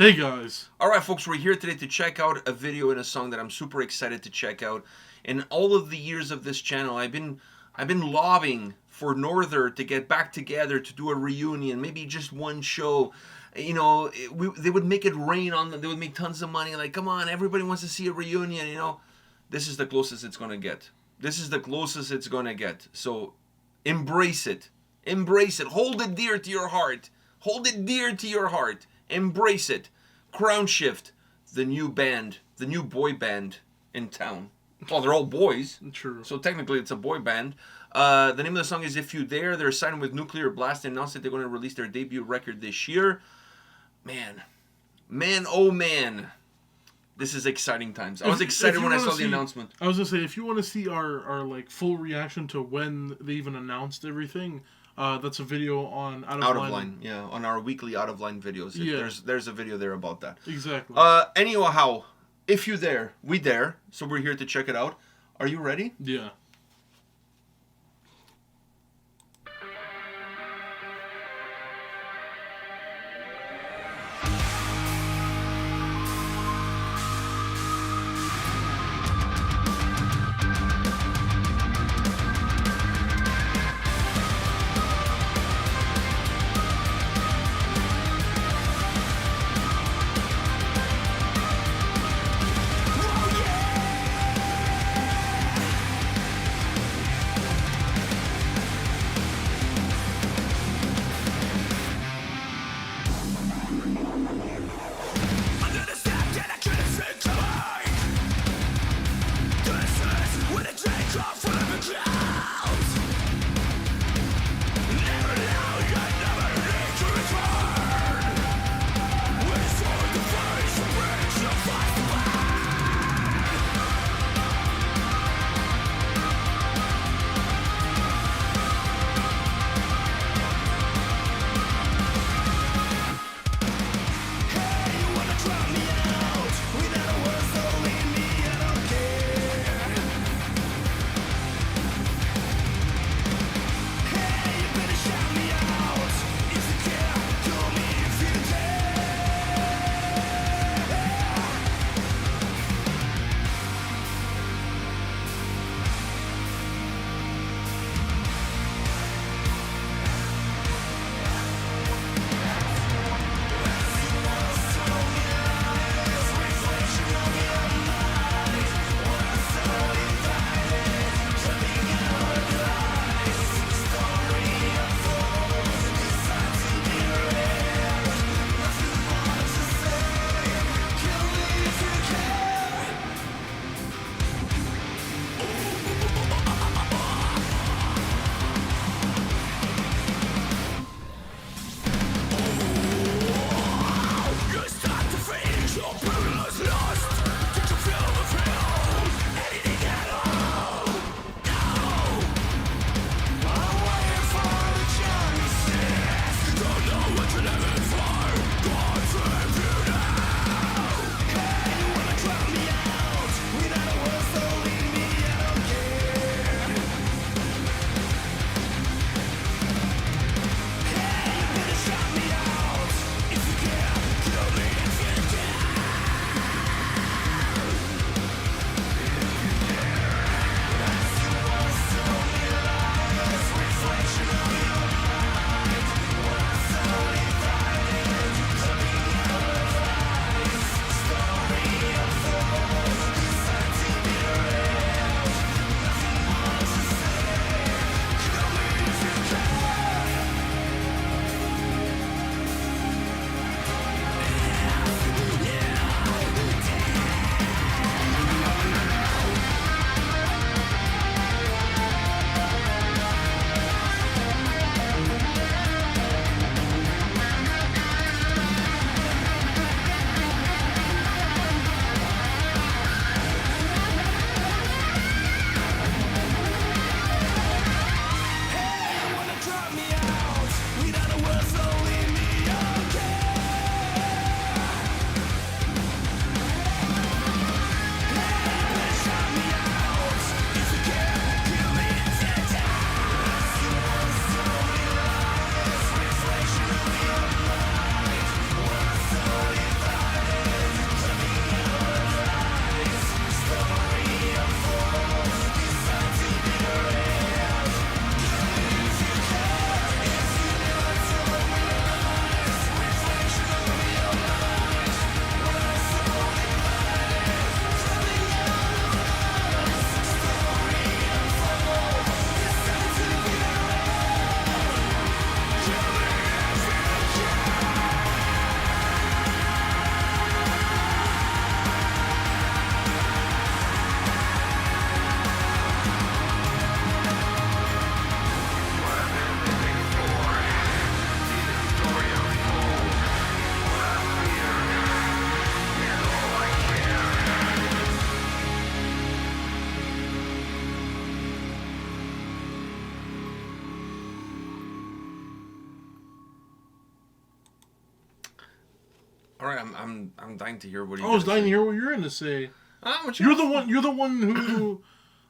Hey guys. Alright folks, we're here today to check out a video and a song that I'm super excited to check out. In all of the years of this channel, I've been lobbying for Norther to get back together to do a reunion, maybe just one show. You know, they would make it rain on them, they would make tons of money, like, come on, everybody wants to see a reunion, you know. This is the closest it's gonna get. This is the closest it's gonna get. So, embrace it. Embrace it. Hold it dear to your heart. Hold it dear to your heart. Embrace it. Crownshift, the new band, the new boy band in town. Well, they're all boys. True. So technically it's a boy band. The name of the song is If You Dare. They're signed with Nuclear Blast and announced that they're going to release their debut record this year. Man, oh man. This is exciting times. I was excited when I saw the announcement. I was going to say, if you want to see our like full reaction to when they even announced everything, that's a video on Out of Line. Yeah, on our weekly Out of Line videos. Yeah. There's a video there about that. Exactly. Anyhow, if you dare, we dare. So we're here to check it out. Are you ready? Yeah. All right, I'm dying to hear what I was dying to hear what you're going to say. You're the one. You're the one who.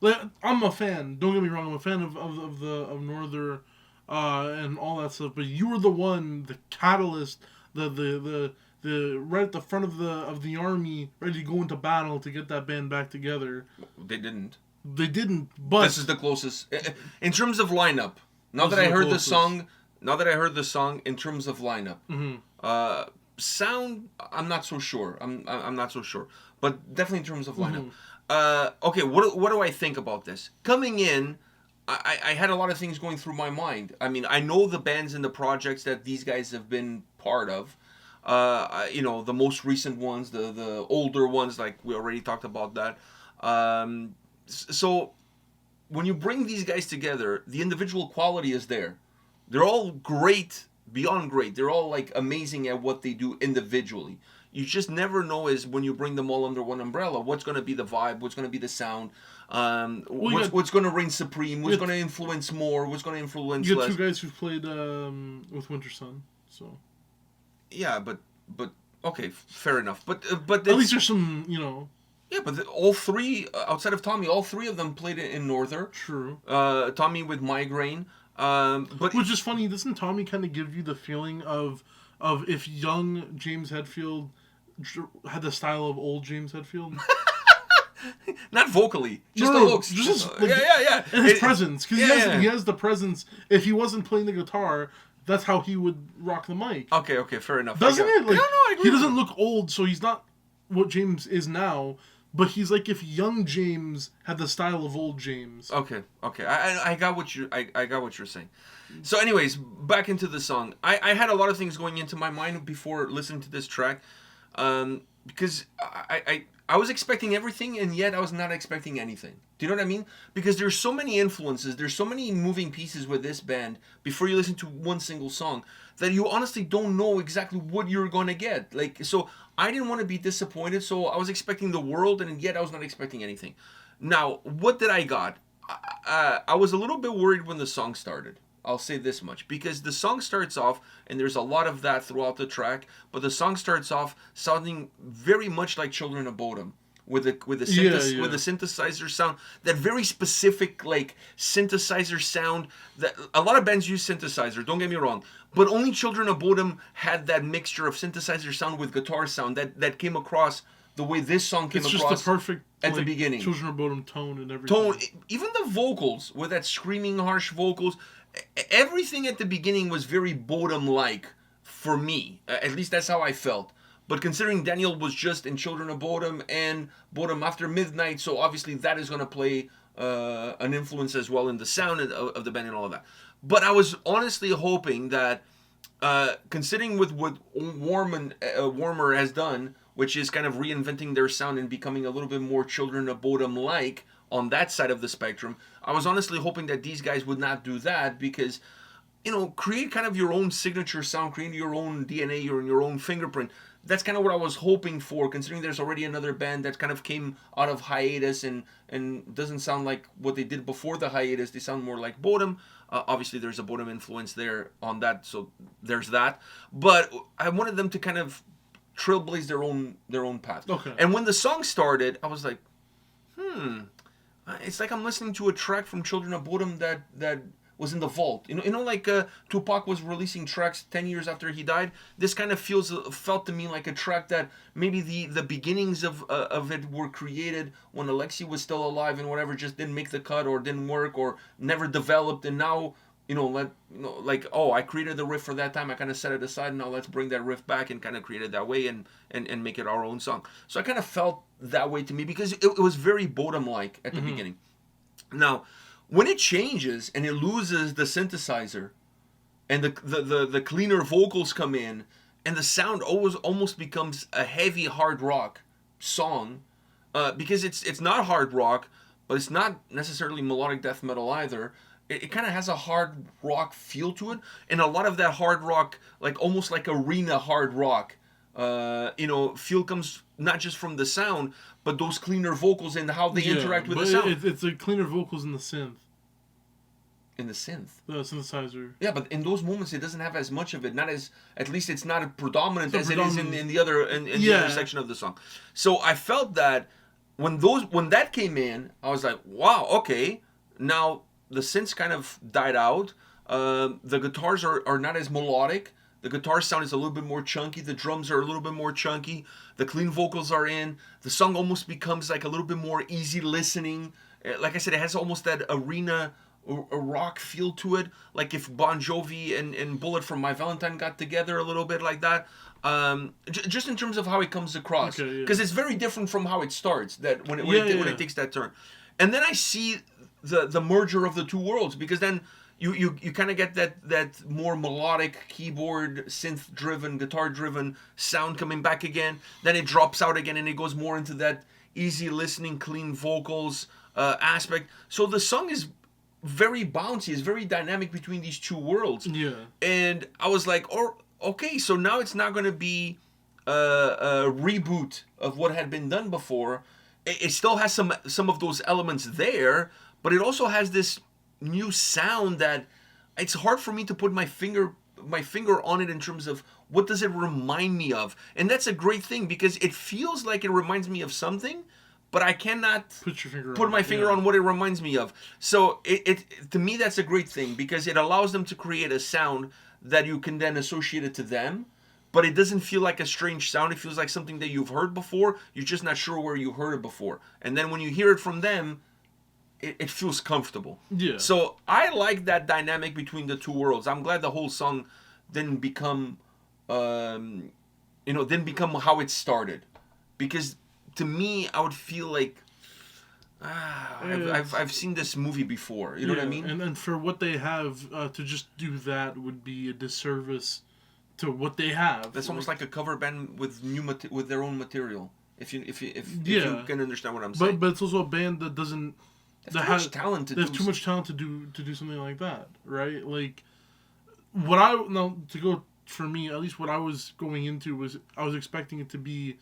Like, I'm a fan. Don't get me wrong. I'm a fan of Northern, and all that stuff. But you were the one, the catalyst, the right at the front of the army, ready to go into battle to get that band back together. They didn't. They didn't. But this is the closest in terms of lineup. Now that I heard the song, in terms of lineup, sound, I'm not so sure. I'm not so sure. But definitely in terms of lineup. Okay, what do I think about this? Coming in, I had a lot of things going through my mind. I mean, I know the bands and the projects that these guys have been part of. The most recent ones, the older ones, like we already talked about that. So when you bring these guys together, the individual quality is there. They're all great, beyond great. They're all like amazing at what they do individually. You just never know is when you bring them all under one umbrella, what's going to be the vibe, what's going to be the sound, what's going to reign supreme, what's going to influence more, what's going to influence less. You got two guys who've played with Winter Sun, so. Yeah, but okay, fair enough. But at least there's some, Yeah, but all three, outside of Tommy, all three of them played it in Northern. True. Tommy with Migraine. But which is funny, doesn't Tommy kind of give you the feeling of if young James Hetfield had the style of old James Hetfield? Not vocally, just the looks. Yeah. And his presence, because he has the presence. If he wasn't playing the guitar, that's how he would rock the mic. Okay, fair enough. Doesn't it? Like, no, I agree. He doesn't look old, so he's not what James is now. But he's like if young James had the style of old James. Okay. I got what you're saying. So, anyways, back into the song. I had a lot of things going into my mind before listening to this track, because I was expecting everything, and yet I was not expecting anything. Do you know what I mean? Because there's so many influences, there's so many moving pieces with this band before you listen to one single song that you honestly don't know exactly what you're going to get. Like, so I didn't want to be disappointed, so I was expecting the world, and yet I was not expecting anything. Now, what did I got? I was a little bit worried when the song started. I'll say this much, because the song starts off, and there's a lot of that throughout the track, but the song starts off sounding very much like Children of Bodom, with the synthesizer sound, that very specific like synthesizer sound that a lot of bands use synthesizer. Don't get me wrong, but only Children of Bodom had that mixture of synthesizer sound with guitar sound that came across the way this song came across. It's just the perfect at the beginning. Children of Bodom tone and everything. Even the vocals with that screaming, harsh vocals. Everything at the beginning was very Bodom-like for me. At least that's how I felt. But considering Daniel was just in Children of Bodom and Bodom After Midnight, so obviously that is going to play an influence as well in the sound of the band and all of that. But I was honestly hoping that, considering with what Warmer has done, which is kind of reinventing their sound and becoming a little bit more Children of Bodom-like on that side of the spectrum, I was honestly hoping that these guys would not do that because, create kind of your own signature sound, create your own DNA or your own fingerprint. That's kind of what I was hoping for, considering there's already another band that kind of came out of hiatus and doesn't sound like what they did before the hiatus. They sound more like Bodom. Obviously, there's a Bodom influence there on that, so there's that. But I wanted them to kind of trailblaze their own path. Okay. And when the song started, I was like, it's like I'm listening to a track from Children of Bodom that was in the vault. Like Tupac was releasing tracks 10 years after he died. This kind of felt to me like a track that maybe the beginnings of it were created when Alexi was still alive and whatever, just didn't make the cut or didn't work or never developed, and now I created the riff for that time. I kind of set it aside, and now let's bring that riff back and kind of create it that way and make it our own song. So I kind of felt that way to me because it was very Bodom-like at the beginning. Now, when it changes and it loses the synthesizer and the cleaner vocals come in and the sound almost becomes a heavy hard rock song, because it's not hard rock, but it's not necessarily melodic death metal either. It kind of has a hard rock feel to it, and a lot of that hard rock, like almost like arena hard rock, feel comes not just from the sound, but those cleaner vocals and how they interact with the sound. It's the cleaner vocals in the synth. in the synth. The synthesizer. Yeah, but in those moments it doesn't have as much of it. Not as, at least it's not as predominant as it is in the other the other section of the song. So I felt that when that came in, I was like, wow, okay. Now the synths kind of died out. The guitars are not as melodic. The guitar sound is a little bit more chunky. The drums are a little bit more chunky. The clean vocals are in. The song almost becomes like a little bit more easy listening. Like I said, it has almost that arena a rock feel to it, like if Bon Jovi and Bullet from My Valentine got together a little bit like that. Just in terms of how it comes across, because it's very different from how it starts. That when it takes that turn, and then I see the merger of the two worlds, because then you kind of get that more melodic keyboard synth driven, guitar driven sound coming back again. Then it drops out again and it goes more into that easy listening, clean vocals aspect. So the song is very bouncy, it's very dynamic between these two worlds. Yeah. And I was like, oh, okay, so now it's not going to be a reboot of what had been done before. It still has some of those elements there, but it also has this new sound that it's hard for me to put my finger on it in terms of what does it remind me of. And that's a great thing, because it feels like it reminds me of something, but I cannot put my finger on what it reminds me of. So it to me, that's a great thing, because it allows them to create a sound that you can then associate it to them, but it doesn't feel like a strange sound. It feels like something that you've heard before. You're just not sure where you heard it before. And then when you hear it from them, it feels comfortable. Yeah. So I like that dynamic between the two worlds. I'm glad the whole song didn't become how it started, because to me, I would feel like, I've seen this movie before. You know what I mean? And for what they have, to just do that would be a disservice to what they have. That's almost like a cover band with with their own material. If you can understand what I'm saying. But it's also a band that doesn't. They have too much talent to do something like that, right? Like, for me, at least what I was going into was I was expecting it to be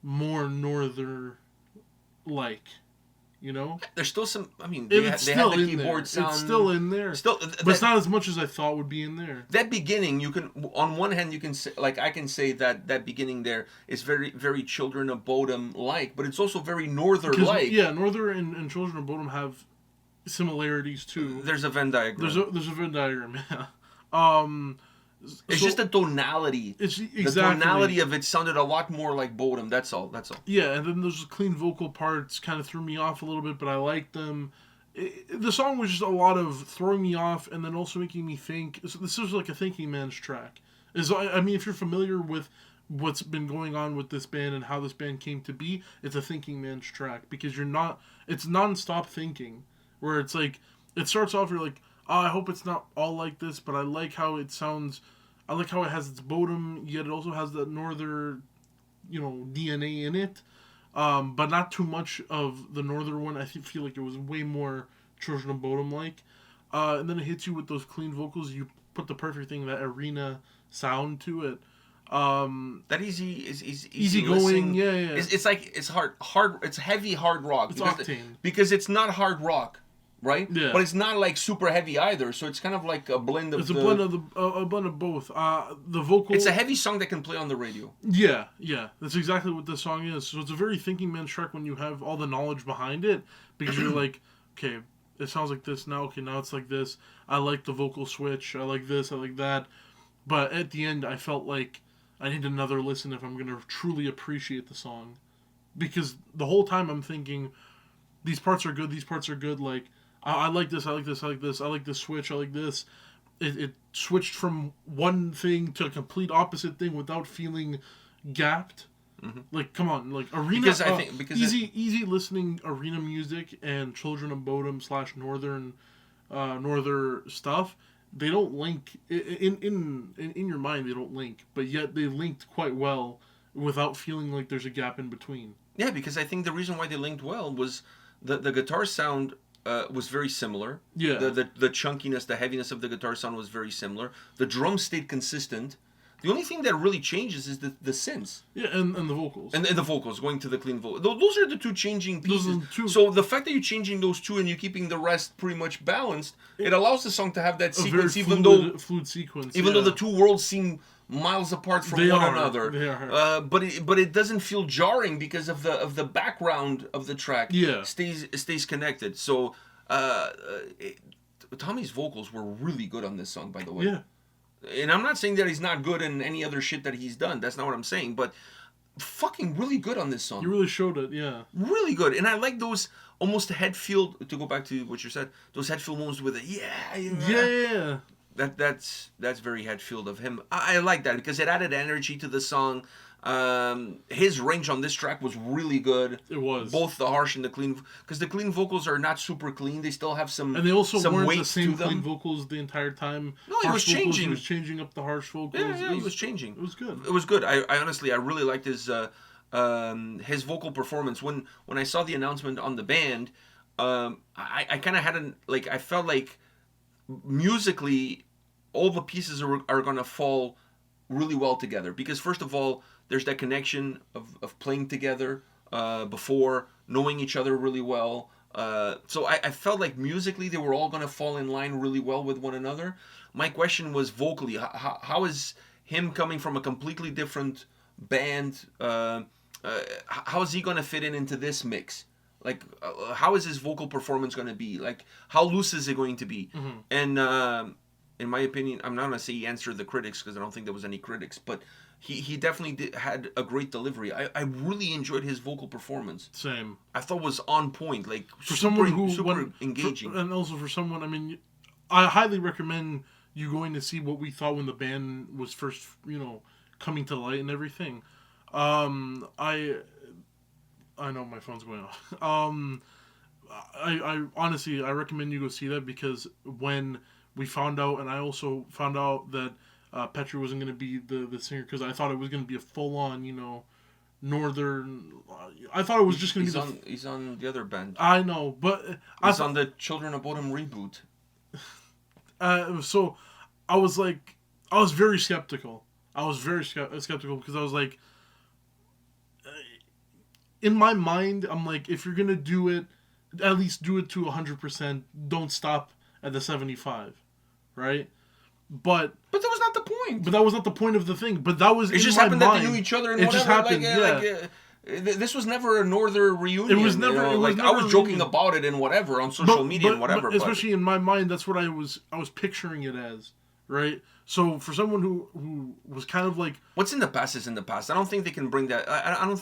more northern like, you know? There's still some, I mean, they have the keyboard sound. It's still in there. But it's not as much as I thought would be in there. That beginning, you can, on one hand, you can say, like, I can say that beginning there is very, very Children of Bodom-like, but it's also very Northern-like. Yeah, Northern and Children of Bodom have similarities, too. There's a Venn diagram. There's a Venn diagram, yeah. It's just the tonality. Exactly. The tonality of it sounded a lot more like Bodom. That's all. Yeah, and then those clean vocal parts kind of threw me off a little bit, but I liked them. The song was just a lot of throwing me off, and then also making me think. So this is like a thinking man's track. I mean, if you're familiar with what's been going on with this band and how this band came to be, it's a thinking man's track, because it's non-stop thinking, where it's like, it starts off, you're like, oh, I hope it's not all like this, but I like how it sounds. I like how it has its Bodom, yet it also has that Northern, DNA in it. But not too much of the Northern one. I feel like it was way more Children of Bodom-like. And then it hits you with those clean vocals. You put the perfect thing, that arena sound to it. That easy going, yeah. It's like, it's hard. It's heavy hard rock. It's octane. Because it's not hard rock. Right? Yeah. But it's not like super heavy either, so it's kind of like a blend of. It's a blend of both. The vocal. It's a heavy song that can play on the radio. Yeah. That's exactly what this song is. So it's a very thinking man's track when you have all the knowledge behind it, because you're like, okay, it sounds like this now. Okay, now it's like this. I like the vocal switch. I like this. I like that. But at the end, I felt like I need another listen if I'm gonna truly appreciate the song, because the whole time I'm thinking, these parts are good. These parts are good. Like. I like this, I like this, I like this, I like this switch, I like this. It switched from one thing to a complete opposite thing without feeling gapped. Mm-hmm. Like, come on, like arena. Because easy listening arena music and Children of Bodom / Northern stuff. They don't link in your mind. They don't link, but yet they linked quite well without feeling like there's a gap in between. Yeah, because I think the reason why they linked well was the guitar sound. Was very similar. Yeah. The chunkiness, the heaviness of the guitar sound was very similar. The drums stayed consistent. The only thing that really changes is the synths. Yeah, and the vocals. And the vocals, going to the clean vocal. Those are the two changing pieces. Those are the two. So the fact that you're changing those two and you're keeping the rest pretty much balanced, it allows the song to have that sequence, fluid sequence. Even though the two worlds seem miles apart from one another. They are. But it doesn't feel jarring because of the background of the track. Yeah. Stays connected. So Tommy's vocals were really good on this song, by the way. Yeah. And I'm not saying that he's not good in any other shit that he's done. That's not what I'm saying. But fucking really good on this song. You really showed it, yeah. Really good. And I like those almost Hetfield, to go back to what you said, those Hetfield moments with it. Yeah. That's very Hetfield of him. I like that because it added energy to the song. His range on this track was really good. It was both the harsh and the clean, because the clean vocals are not super clean. They still have some, and they also weren't weight the same to them. clean vocals the entire time. No, he was changing. He was changing up the harsh vocals. Yeah, he was changing. It was good. It was good. I honestly, I really liked his vocal performance. When I saw the announcement on the band, I kind of had I felt like musically all the pieces are gonna fall really well together, because first of all, there's that connection of playing together before, knowing each other really well. So I felt like musically they were all going to fall in line really well with one another. My question was vocally, how is him coming from a completely different band, how is he going to fit into this mix? Like, how is his vocal performance going to be? Like, how loose is it going to be? Mm-hmm. And in my opinion, I'm not going to say he answered the critics, because I don't think there was any critics, but he definitely had a great delivery. I really enjoyed his vocal performance. Same. I thought it was on point, like for someone who super engaging. And also for someone, I mean, I highly recommend you going to see what we thought when the band was first, coming to light and everything. I know my phone's going off. I honestly, I recommend you go see that, because when we found out, and I also found out that Petri wasn't going to be the singer, because I thought it was going to be a full-on, northern. I thought it was just going to be. He's on the other band. I know, but he's on the Children of Bodom reboot. So, I was very skeptical. I was very skeptical, because I was like, in my mind, I'm like, if you're gonna do it, at least do it to 100%. Don't stop at the 75, right? But that was not the point. But that was not the point of the thing. But that was. It just happened that they knew each other. And it whatever. Just happened. This was never a Northern reunion. It was never. It was never I was joking about it and whatever on social media and whatever. But especially in my mind, that's what I was picturing it as, right? So for someone who was kind of like, what's in the past is in the past. I don't think they can bring that. I don't.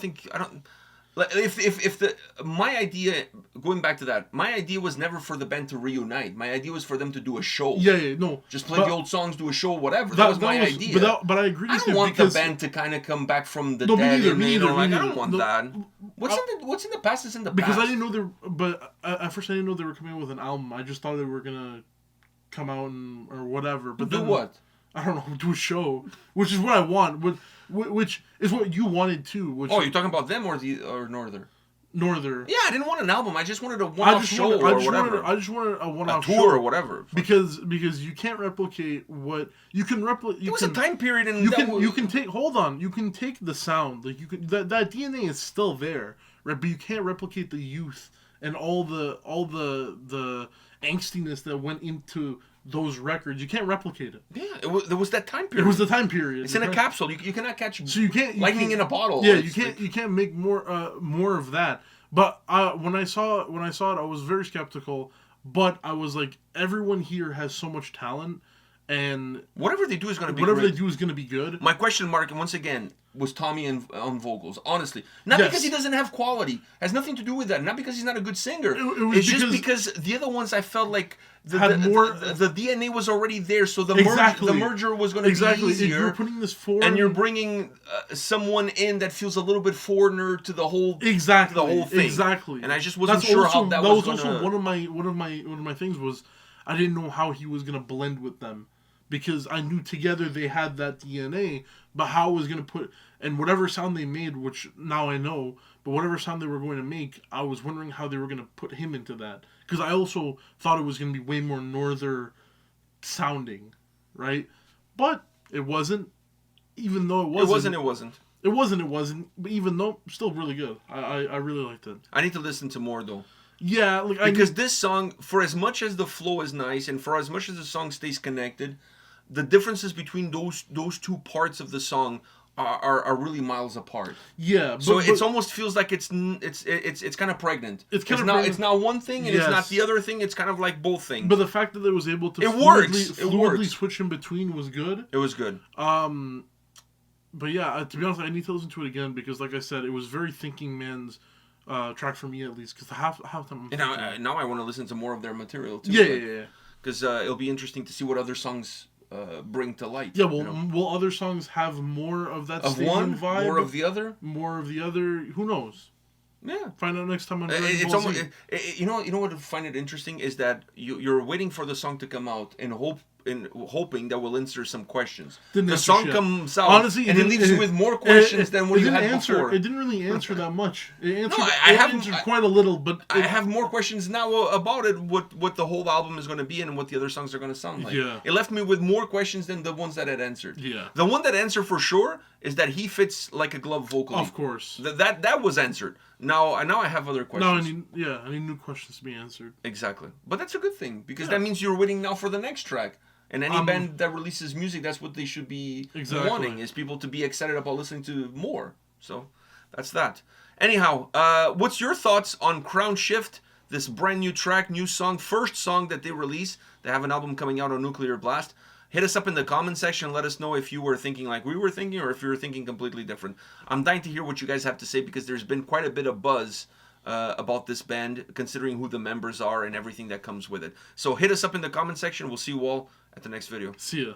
If my idea, going back to that, my idea was never for the band to reunite. My idea was for them to do a show. No. Just play the old songs, do a show, whatever. That was my idea. But I agree. I don't want the band to kind of come back from the dead. Me neither. I don't want that. What's in the past is in the past. Because I didn't know they. But at first I didn't know they were coming out with an album. I just thought they were gonna come out or whatever. But do what? I don't know. Do a show, which is what I want. Which is what you wanted too. You're talking about them or Northern? Northern. Yeah, I didn't want an album. I just wanted a one-off show or whatever. I just wanted a one-off tour show or whatever. Because you can't replicate what you can replicate. There was a time period in you can take. Hold on, you can take the sound. Like you can that DNA is still there, right? But you can't replicate the youth and all the angstiness that went into those records. You can't replicate it. Yeah, there was that time period. It was the time period. It's in a capsule. You cannot catch. So you can't lightning in a bottle. Yeah, you can't make more of that. But when I saw it, I was very skeptical. But I was like, everyone here has so much talent, and whatever they do is going to be whatever great. they do is going to be good. My question mark, and once again, was Tommy on vocals. Honestly, not because he doesn't have quality. Has nothing to do with that. Not because he's not a good singer. It's just because the other ones I felt like the DNA was already there, so the merger was going to be easier. You're putting this forward, and you're bringing someone in that feels a little bit foreigner to the whole the whole thing. Exactly. And I just wasn't sure how that was going to. Also one of my things was I didn't know how he was going to blend with them. Because I knew together they had that DNA, but how I was going to put... And whatever sound they made, which now I know, but whatever sound they were going to make, I was wondering how they were going to put him into that. Because I also thought it was going to be way more northern sounding, right? But it wasn't. even though It wasn't. It wasn't. But even though, still really good. I really liked it. I need to listen to more though. Yeah, because this song, for as much as the flow is nice and for as much as the song stays connected, the differences between those two parts of the song are really miles apart. Yeah, so it almost feels like it's kind of pregnant. It's not one thing and it's not the other thing. It's kind of like both things. But the fact that it was able to fluidly switch in between was good. It was good. But yeah, to be honest, I need to listen to it again because, like I said, it was very thinking man's track for me at least. Because half the time now I want to listen to more of their material too. Yeah. Because it'll be interesting to see what other songs bring to light. Yeah, will other songs have more of that stadium vibe? More of the other? More of the other? Who knows? Yeah. Find out next time on It's almost, you know what I find it interesting is that you're waiting for the song to come out and hoping that will answer some questions. The song comes out, honestly, and it leaves you with more questions than what you had before. It didn't really answer that much. It answered quite a little, but I have more questions now about it. What the whole album is going to be and what the other songs are going to sound like. Yeah. It left me with more questions than the ones that it answered. Yeah. The one that answered for sure is that he fits like a glove vocally. Of course. That was answered. Now I have other questions. I need new questions to be answered. Exactly. But that's a good thing because that means you're waiting now for the next track. And any band that releases music, that's what they should be wanting, is people to be excited about listening to more. So that's that. Anyhow, what's your thoughts on Crownshift, this brand new track, new song, first song that they release? They have an album coming out on Nuclear Blast. Hit us up in the comment section. Let us know if you were thinking like we were thinking or if you were thinking completely different. I'm dying to hear what you guys have to say because there's been quite a bit of buzz about this band, considering who the members are and everything that comes with it. So hit us up in the comment section. We'll see you all at the next video. See ya.